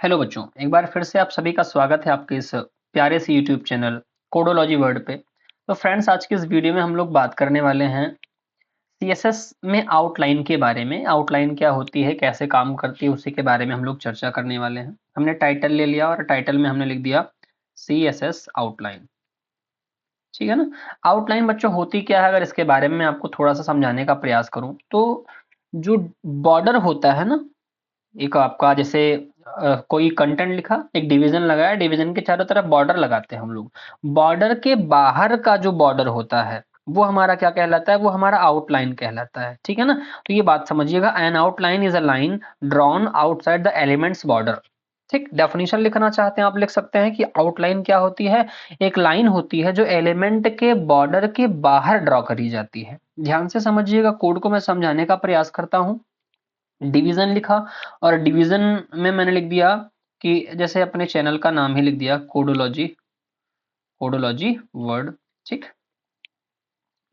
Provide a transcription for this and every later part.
Hello बच्चों, एक बार फिर से आप सभी का स्वागत है आपके इस प्यारे से यूट्यूब चैनल कोडोलॉजी वर्ल्ड पे। तो फ्रेंड्स, आज की इस वीडियो में हम लोग बात करने वाले हैं सीएसएस में आउटलाइन के बारे में। आउटलाइन क्या होती है, कैसे काम करती है, उसी के बारे में हम लोग चर्चा करने वाले हैं। हमने टाइटल ले लिया और टाइटल में हमने लिख दिया सीएसएस आउटलाइन। ठीक है ना। आउटलाइन बच्चों होती क्या है, अगर इसके बारे में मैं आपको थोड़ा सा समझाने का प्रयास करूं तो जो बॉर्डर होता है ना, एक आपका जैसे कोई कंटेंट लिखा, एक डिवीजन लगाया, डिवीजन के चारों तरफ बॉर्डर लगाते हैं हम लोग। बॉर्डर के बाहर का जो बॉर्डर होता है वो हमारा क्या कहलाता है, वो हमारा आउटलाइन कहलाता है। ठीक है ना। तो ये बात समझिएगा, N outline is a line drawn outside the elements border. ठीक, डेफिनेशन लिखना चाहते हैं आप लिख सकते हैं कि आउटलाइन क्या होती है। एक लाइन होती है जो एलिमेंट के बॉर्डर के बाहर ड्रॉ करी जाती है। ध्यान से समझिएगा, कोड को मैं समझाने का प्रयास करता हूं। डिवीजन लिखा और डिवीजन में मैंने लिख दिया कि जैसे अपने चैनल का नाम ही लिख दिया कोडोलॉजी, कोडोलॉजी वर्ड। ठीक,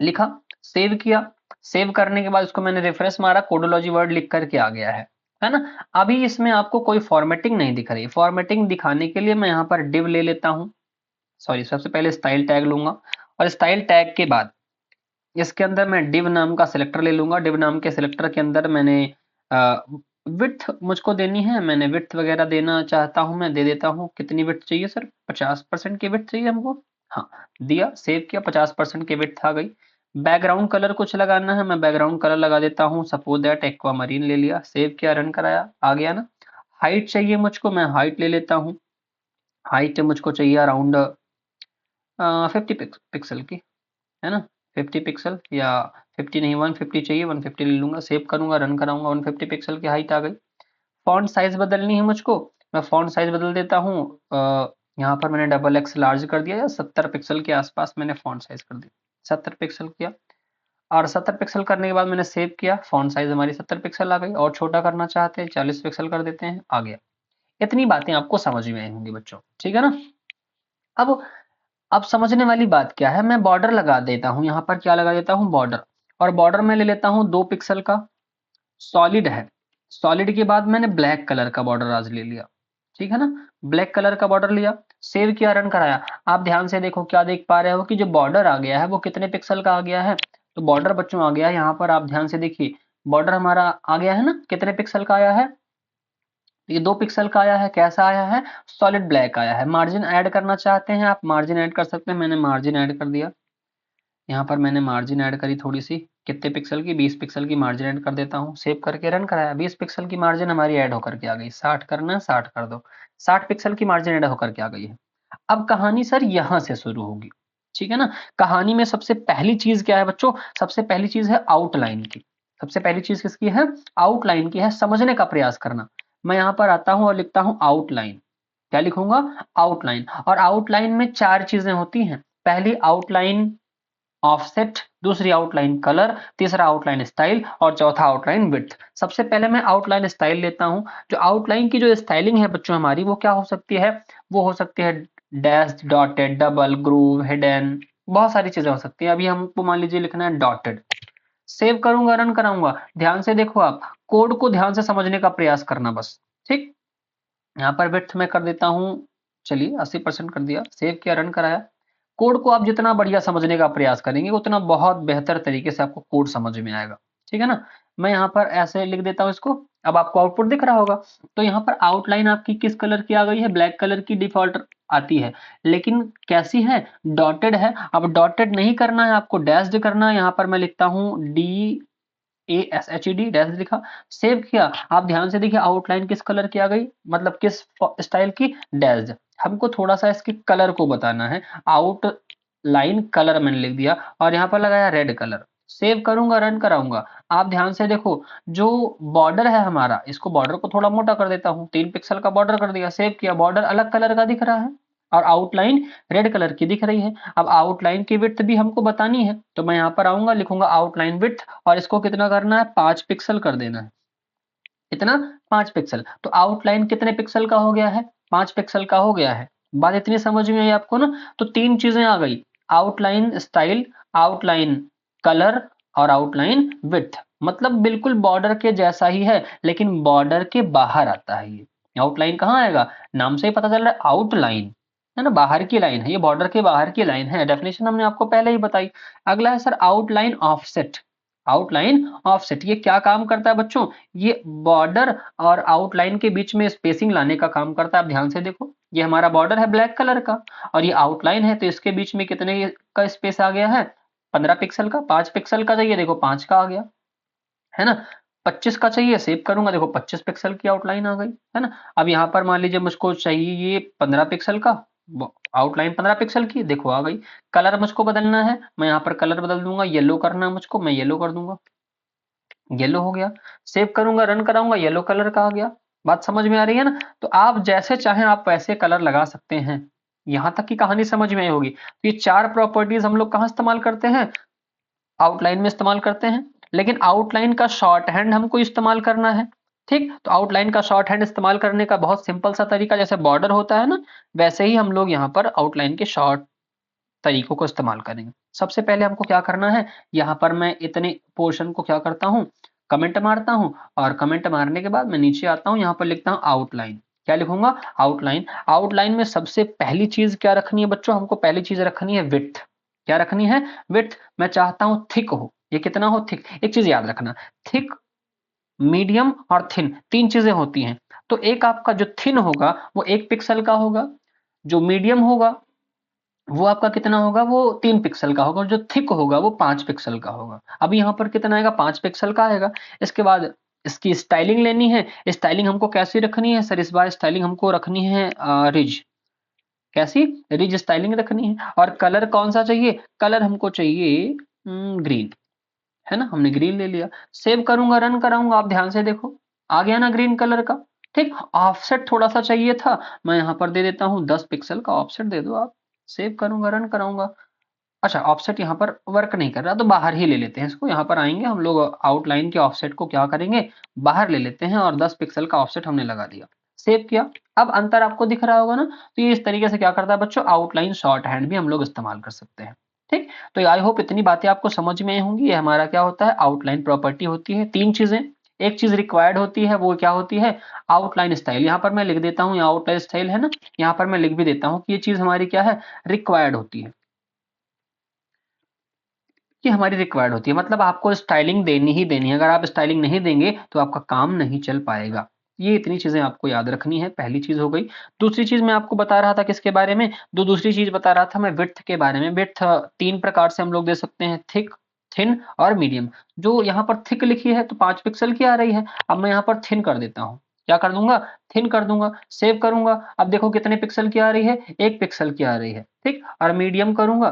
लिखा, सेव किया। सेव करने के बाद उसको मैंने रिफ्रेश मारा, कोडोलॉजी वर्ड लिख करके आ गया है ना। अभी इसमें आपको कोई फॉर्मेटिंग नहीं दिख रही। फॉर्मेटिंग दिखाने के लिए मैं यहाँ पर डिव ले लेता हूँ, सॉरी, सबसे पहले स्टाइल टैग लूंगा और स्टाइल टैग के बाद इसके अंदर मैं डिव नाम का सिलेक्टर ले लूंगा। डिव नाम के सिलेक्टर के अंदर मैंने विड्थ मुझको देनी है, मैंने विड्थ वगैरह देना चाहता हूं, मैं दे देता हूं। कितनी विड्थ चाहिए सर? 50% की विड्थ चाहिए हमको। हाँ, दिया, सेव किया, 50% की विड्थ आ गई। बैकग्राउंड कलर कुछ लगाना है, मैं बैकग्राउंड कलर लगा देता हूँ, सपोज दैट एक्वा मरीन ले लिया, सेव किया, रन कराया, आ गया ना। हाइट चाहिए मुझको, मैं हाइट ले लेता हूँ। हाइट मुझको चाहिए अराउंड 50 पिक्सल की, है ना। 50 पिक्सल या 50 नहीं, 150 चाहिए, 150 ले लूंगा। सेव करूंगा, रन कराऊंगा, 150 पिक्सल की हाइट आ गई। फॉन्ट साइज बदलनी है मुझको, मैं फॉन्ट साइज बदल देता हूँ। यहाँ पर मैंने डबल एक्स लार्ज कर दिया, या 70 पिक्सल के आसपास मैंने फॉन्ट साइज कर दिया, 70 पिक्सल किया। और 70 पिक्सल करने के बाद मैंने सेव किया, फॉन्ट साइज हमारी 70 पिक्सल आ गई। और छोटा करना चाहते हैं 40 पिक्सल कर देते हैं, आ गया। इतनी बातें आपको समझ में आई होंगी बच्चों, ठीक है ना। अब समझने वाली बात क्या है, मैं बॉर्डर लगा देता हूं, यहाँ पर क्या लगा देता हूं, बॉर्डर। और बॉर्डर में ले लेता हूं 2 पिक्सल का, सॉलिड है। सॉलिड के बाद मैंने ब्लैक कलर का बॉर्डर आज ले लिया, ठीक है ना। ब्लैक कलर का बॉर्डर लिया, सेव किया, रन कराया। आप ध्यान से देखो, क्या देख पा रहे हो कि जो बॉर्डर आ गया है वो कितने पिक्सल का आ गया है। तो बॉर्डर बच्चों आ गया है यहाँ पर, आप ध्यान से देखिए, बॉर्डर हमारा आ गया है ना, कितने पिक्सल का आया है, ये 2 पिक्सल का आया है। कैसा आया है? सॉलिड ब्लैक आया है। मार्जिन ऐड करना चाहते हैं आप, मार्जिन ऐड कर सकते हैं, मैंने मार्जिन ऐड कर दिया। यहाँ पर मैंने मार्जिन ऐड करी थोड़ी सी, कितने पिक्सल की, 20 पिक्सल की मार्जिन ऐड कर देता हूँ। सेव करके रन कराया, 20 पिक्सल की मार्जिन हमारी ऐड होकर के आ गई। 60 करना है, 60 कर दो, 60 पिक्सल की मार्जिन ऐड होकर के आ गई है। अब कहानी सर यहाँ से शुरू होगी, ठीक है ना। कहानी में सबसे पहली चीज क्या है बच्चों? सबसे पहली चीज है आउटलाइन की। सबसे पहली चीज किसकी है? आउटलाइन की है। समझने का प्रयास करना। मैं यहाँ पर आता हूँ और लिखता हूँ आउटलाइन। क्या लिखूंगा? आउटलाइन। और आउटलाइन में 4 चीजें होती हैं। पहली आउटलाइन ऑफसेट, दूसरी आउटलाइन कलर, तीसरा आउटलाइन स्टाइल और चौथा आउटलाइन विड्थ। सबसे पहले मैं आउटलाइन स्टाइल लेता हूं। जो आउटलाइन की जो स्टाइलिंग है बच्चों हमारी, वो क्या हो सकती है? वो हो सकती है dash, dotted, double, groove, hidden, बहुत सारी चीजें हो सकती है। अभी हमको मान लीजिए लिखना है डॉटेड। सेव करूंगा, रन कराऊंगा। ध्यान से देखो, आप कोड को ध्यान से समझने का प्रयास करना बस। ठीक, यहाँ पर विड्थ में कर देता हूँ, चलिए 80% कर दिया, सेव किया, रन कराया। कोड को आप जितना बढ़िया समझने का प्रयास करेंगे उतना बहुत बेहतर तरीके से आपको कोड समझ में आएगा, ठीक है ना। मैं यहाँ पर ऐसे लिख देता हूँ इसको। अब आपको आउटपुट दिख रहा होगा। तो यहाँ पर आउटलाइन आपकी किस कलर की आ गई है? ब्लैक कलर की डिफॉल्ट आती है, लेकिन कैसी है? डॉटेड है। अब डॉटेड नहीं करना है आपको, डैश्ड करना है। यहाँ पर मैं लिखता हूँ DASHED, डैश लिखा, सेव किया। आप ध्यान से देखिए, आउटलाइन किस कलर की आ गई, मतलब किस स्टाइल की? डैश्ड। हमको थोड़ा सा इसके कलर को बताना है। आउट लाइन कलर मैंने लिख दिया और यहाँ पर लगाया रेड कलर। सेव करूंगा, रन कराऊंगा। आप ध्यान से देखो, जो बॉर्डर है हमारा, इसको बॉर्डर को थोड़ा मोटा कर देता हूँ, 3 पिक्सल का बॉर्डर कर दिया, सेव किया, बॉर्डर अलग कलर का दिख रहा है और आउटलाइन रेड कलर की दिख रही है। अब आउटलाइन की विड्थ भी हमको बतानी है, तो मैं यहाँ पर आऊंगा, लिखूंगा आउटलाइन विड्थ और इसको कितना करना है? 5 पिक्सल कर देना है। इतना, 5 पिक्सल। तो आउटलाइन कितने पिक्सल का हो गया है? 5 पिक्सल का हो गया है। बात इतनी समझ में आई आपको ना? तो 3 चीजें आ गई, आउटलाइन स्टाइल, आउटलाइन कलर और आउटलाइन विड्थ। मतलब बिल्कुल बॉर्डर के जैसा ही है, लेकिन बॉर्डर के बाहर आता है ये। आउटलाइन कहाँ आएगा, नाम से ही पता चल रहा है आउटलाइन, है ना, बाहर की लाइन है, ये बॉर्डर के बाहर की लाइन है, डेफिनेशन हमने आपको पहले ही बताई। अगला है sir outline offset. Outline offset ये क्या काम करता है बच्चों, ये बॉर्डर और आउटलाइन के बीच में स्पेसिंग लाने का काम करता है। आप ध्यान से देखो, ये हमारा बॉर्डर है ब्लैक कलर का और ये आउटलाइन है, तो इसके बीच में कितने का स्पेस आ गया है, 15 पिक्सल का। 5 पिक्सल का चाहिए, देखो 5 का आ गया, है ना। 25 का चाहिए, सेव करूंगा, देखो 25 पिक्सल की आउटलाइन आ गई, है ना। अब यहाँ पर मान लीजिए मुझको चाहिए ये 15 पिक्सल का, आउटलाइन 15 पिक्सल की, देखो आ गई। कलर मुझको बदलना है, मैं यहाँ पर कलर बदल दूंगा, येलो करना है मुझको, मैं येलो कर दूंगा, येलो हो गया। सेव करूंगा, रन कराऊंगा, येलो कलर का आ गया। बात समझ में आ रही है ना। तो आप जैसे चाहें आप वैसे कलर लगा सकते हैं। यहां तक की कहानी समझ में आई होगी। तो ये 4 प्रॉपर्टीज हम लोग कहाँ इस्तेमाल करते हैं, आउटलाइन में इस्तेमाल करते हैं। लेकिन आउटलाइन का शॉर्ट हैंड हमको इस्तेमाल करना है, ठीक। तो आउटलाइन का शॉर्ट हैंड इस्तेमाल करने का बहुत सिंपल सा तरीका, जैसे बॉर्डर होता है ना, वैसे ही हम लोग यहाँ पर आउटलाइन के शॉर्ट तरीकों को इस्तेमाल करेंगे। सबसे पहले हमको क्या करना है, यहाँ पर मैं इतने पोर्शन को क्या करता हूँ, कमेंट मारता हूँ, और कमेंट मारने के बाद मैं नीचे आता हूँ, यहाँ पर लिखता हूँ आउटलाइन। क्या लिखूंगा, आउटलाइन। आउटलाइन में सबसे पहली चीज क्या रखनी है बच्चों, हमको पहली चीज रखनी है विड्थ। क्या रखनी है, विड्थ। मैं चाहता हूं थिक हो, ये कितना हो, थिक। एक चीज याद रखना, थिक, मीडियम और थिन, 3 चीजें होती हैं। तो एक आपका जो थिन होगा वो 1 पिक्सल का होगा, जो मीडियम होगा वो आपका कितना होगा, वो 3 पिक्सल का होगा, और जो थिक होगा वो 5 पिक्सल का होगा। अब यहाँ पर कितना आएगा, 5 पिक्सल का आएगा। इसके बाद इसकी स्टाइलिंग लेनी है। स्टाइलिंग हमको कैसी रखनी है सर, इस बार स्टाइलिंग हमको रखनी है रिज। कैसी, रिज स्टाइलिंग रखनी है। और कलर कौन सा चाहिए, कलर हमको चाहिए ग्रीन, है ना, हमने ग्रीन ले लिया। सेव करूंगा, रन कराऊंगा, आप ध्यान से देखो, आ गया ना ग्रीन कलर का, ठीक। ऑफसेट थोड़ा सा चाहिए था, मैं यहाँ पर दे देता हूँ 10 पिक्सल का ऑफसेट दे दो आप। सेव करूंगा, रन कराऊंगा। अच्छा, ऑफसेट यहाँ पर वर्क नहीं कर रहा, तो बाहर ही ले लेते हैं इसको। यहाँ पर आएंगे हम लोग, आउटलाइन के ऑफसेट को क्या करेंगे, बाहर ले लेते हैं, और 10 पिक्सल का ऑफसेट हमने लगा दिया, सेव किया। अब अंतर आपको दिख रहा होगा ना। तो ये इस तरीके से क्या करता है बच्चों, आउटलाइन शॉर्ट हैंड भी हम लोग इस्तेमाल कर सकते हैं, ठीक। तो आई होप इतनी बातें आपको समझ में आई होंगी। ये हमारा क्या होता है, आउटलाइन प्रॉपर्टी होती है। 3 चीजें, एक चीज रिक्वायर्ड होती है, वो क्या होती है, आउटलाइन स्टाइल। यहाँ पर मैं लिख देता हूँ, यहाँ आउटलाइन स्टाइल है ना, यहाँ पर मैं लिख भी देता हूँ कि ये चीज हमारी क्या है, रिक्वायर्ड होती है, कि हमारी रिक्वायर्ड होती है। मतलब आपको स्टाइलिंग देनी ही देनी है, अगर आप स्टाइलिंग नहीं देंगे तो आपका काम नहीं चल पाएगा। ये इतनी चीजें आपको याद रखनी है, पहली चीज हो गई। दूसरी चीज मैं आपको बता रहा था किसके बारे में, दूसरी चीज बता रहा था मैं विड्थ के बारे में। विड्थ 3 प्रकार से हम लोग दे सकते हैं, थिक, थिन और मीडियम। जो यहाँ पर थिक लिखी है तो 5 पिक्सल की आ रही है, अब मैं यहाँ पर थिन कर देता हूँ। क्या कर दूंगा, थिन कर दूंगा, सेव करूंगा। अब देखो कितने पिक्सल की आ रही है, 1 पिक्सल की आ रही है, ठीक। और मीडियम करूंगा,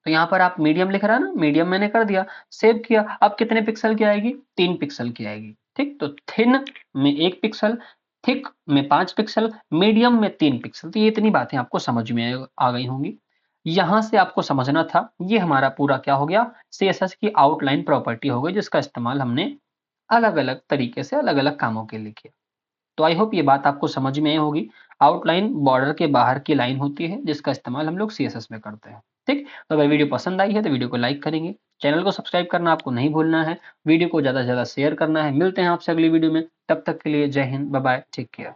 तो यहाँ पर आप मीडियम लिख रहा है ना, मीडियम मैंने कर दिया, सेव किया। अब कितने पिक्सल की आएगी, 3 पिक्सल की आएगी, ठीक। तो थिन में 1 पिक्सल, थिक में 5 पिक्सल, मीडियम में 3 पिक्सल। तो ये इतनी बातें आपको समझ में आ गई होंगी। यहां से आपको समझना था, ये हमारा पूरा क्या हो गया, सीएसएस की आउटलाइन प्रॉपर्टी हो गई, जिसका इस्तेमाल हमने अलग अलग तरीके से अलग अलग कामों के लिए किया। तो आई होप ये बात आपको समझ में आई होगी। आउटलाइन बॉर्डर के बाहर की लाइन होती है, जिसका इस्तेमाल हम लोग सीएसएस में करते हैं, ठीक। तो अगर वीडियो पसंद आई है तो वीडियो को लाइक करेंगे, चैनल को सब्सक्राइब करना आपको नहीं भूलना है, वीडियो को ज्यादा से ज्यादा शेयर करना है। मिलते हैं आपसे अगली वीडियो में, तब तक के लिए जय हिंद, बाय बाय, टेक केयर।